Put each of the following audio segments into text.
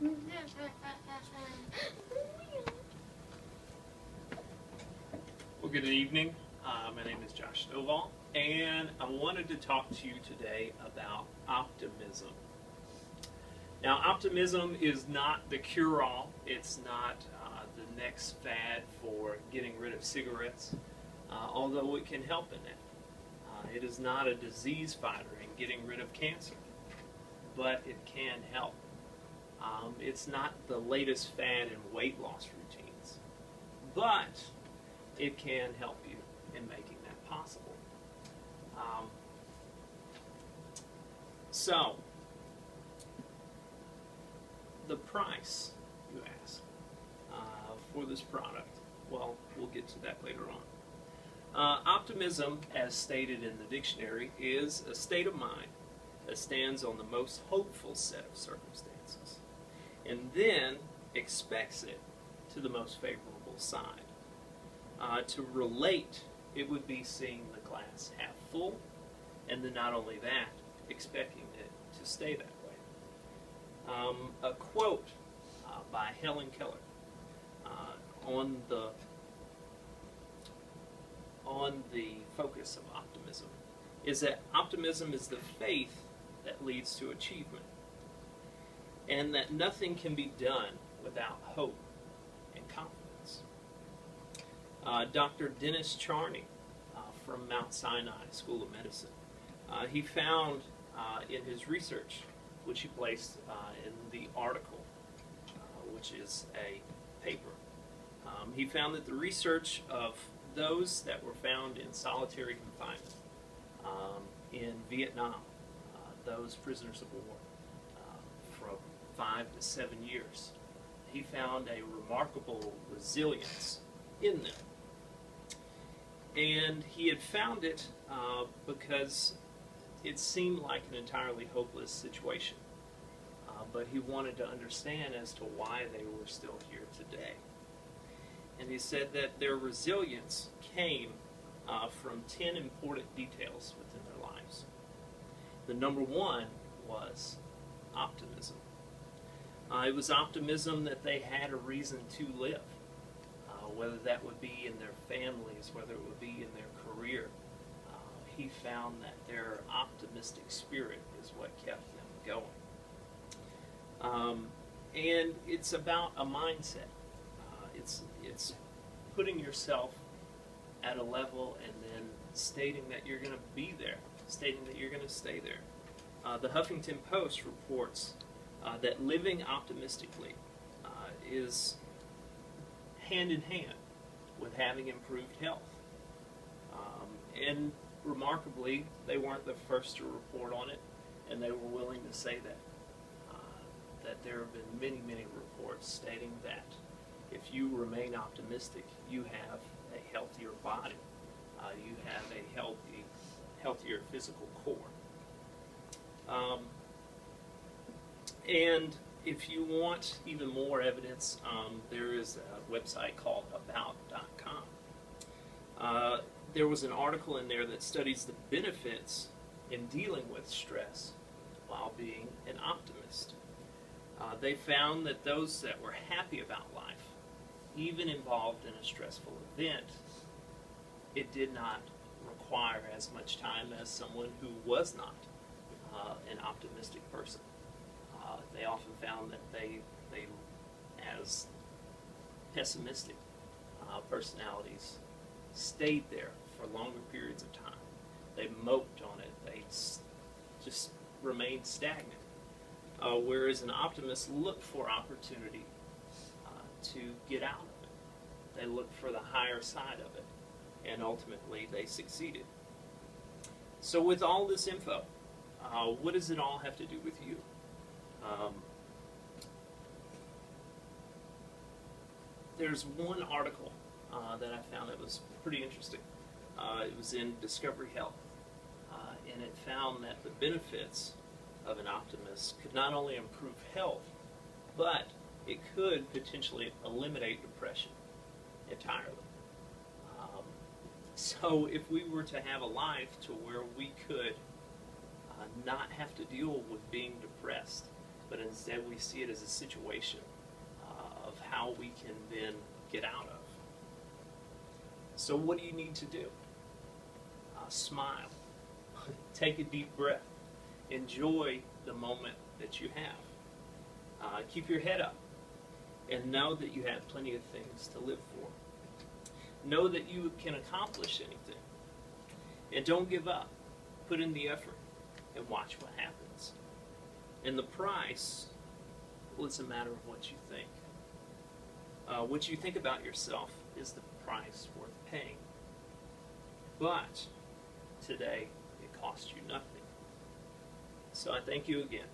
Well, good evening. My name is Josh Stovall, and I wanted to talk to you today about optimism. Now, optimism is not the cure-all. It's not the next fad for getting rid of cigarettes, although it can help in that. It is not a disease fighter in getting rid of cancer, but it can help. It's not the latest fad in weight loss routines, but it can help you in making that possible. So, the price, you ask, for this product, well, we'll get to that later on. Optimism, as stated in the dictionary, is a state of mind that stands on the most hopeful set of circumstances, and then expects it to the most favorable side. To relate, it would be seeing the glass half full, and then not only that, expecting it to stay that way. A quote by Helen Keller on the focus of optimism is that optimism is the faith that leads to achievement, and that nothing can be done without hope and confidence. Dr. Dennis Charney from Mount Sinai School of Medicine, he found in his research, which he placed in the article, which is a paper, he found that the research of those that were found in solitary confinement in Vietnam, those prisoners of war, from 5 to 7 years, he found a remarkable resilience in them. And he had found it because it seemed like an entirely hopeless situation. But he wanted to understand as to why they were still here today. And he said that their resilience came from 10 important details within their lives. The number one was optimism. It was optimism that they had a reason to live, whether that would be in their families, whether it would be in their career. He found that their optimistic spirit is what kept them going. And it's about a mindset. It's putting yourself at a level and then stating that you're going to be there, stating that you're going to stay there. The Huffington Post reports that living optimistically is hand in hand with having improved health. And remarkably, they weren't the first to report on it, and they were willing to say that. That there have been many, many reports stating that if you remain optimistic, you have a healthier body. You have a healthier physical core. And if you want even more evidence, there is a website called about.com. There was an article in there that studies the benefits in dealing with stress while being an optimist. They found that those that were happy about life, even involved in a stressful event, it did not require as much time as someone who was not an optimistic person. They often found that they as pessimistic personalities, stayed there for longer periods of time. They moped on it. They just remained stagnant. Whereas an optimist looked for opportunity to get out of it. They looked for the higher side of it, and ultimately they succeeded. So with all this info, what does it all have to do with you? There's one article that I found that was pretty interesting. It was in Discovery Health, and it found that the benefits of an optimist could not only improve health, but it could potentially eliminate depression entirely. So if we were to have a life to where we could not have to deal with being depressed, but instead we see it as a situation of how we can then get out of. So what do you need to do? Smile. Take a deep breath. Enjoy the moment that you have. Keep your head up and know that you have plenty of things to live for. Know that you can accomplish anything. And don't give up. Put in the effort and watch what happens. And the price, well, it's a matter of what you think. What you think about yourself is the price worth paying. But today, it cost you nothing. So I thank you again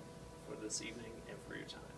for this evening and for your time.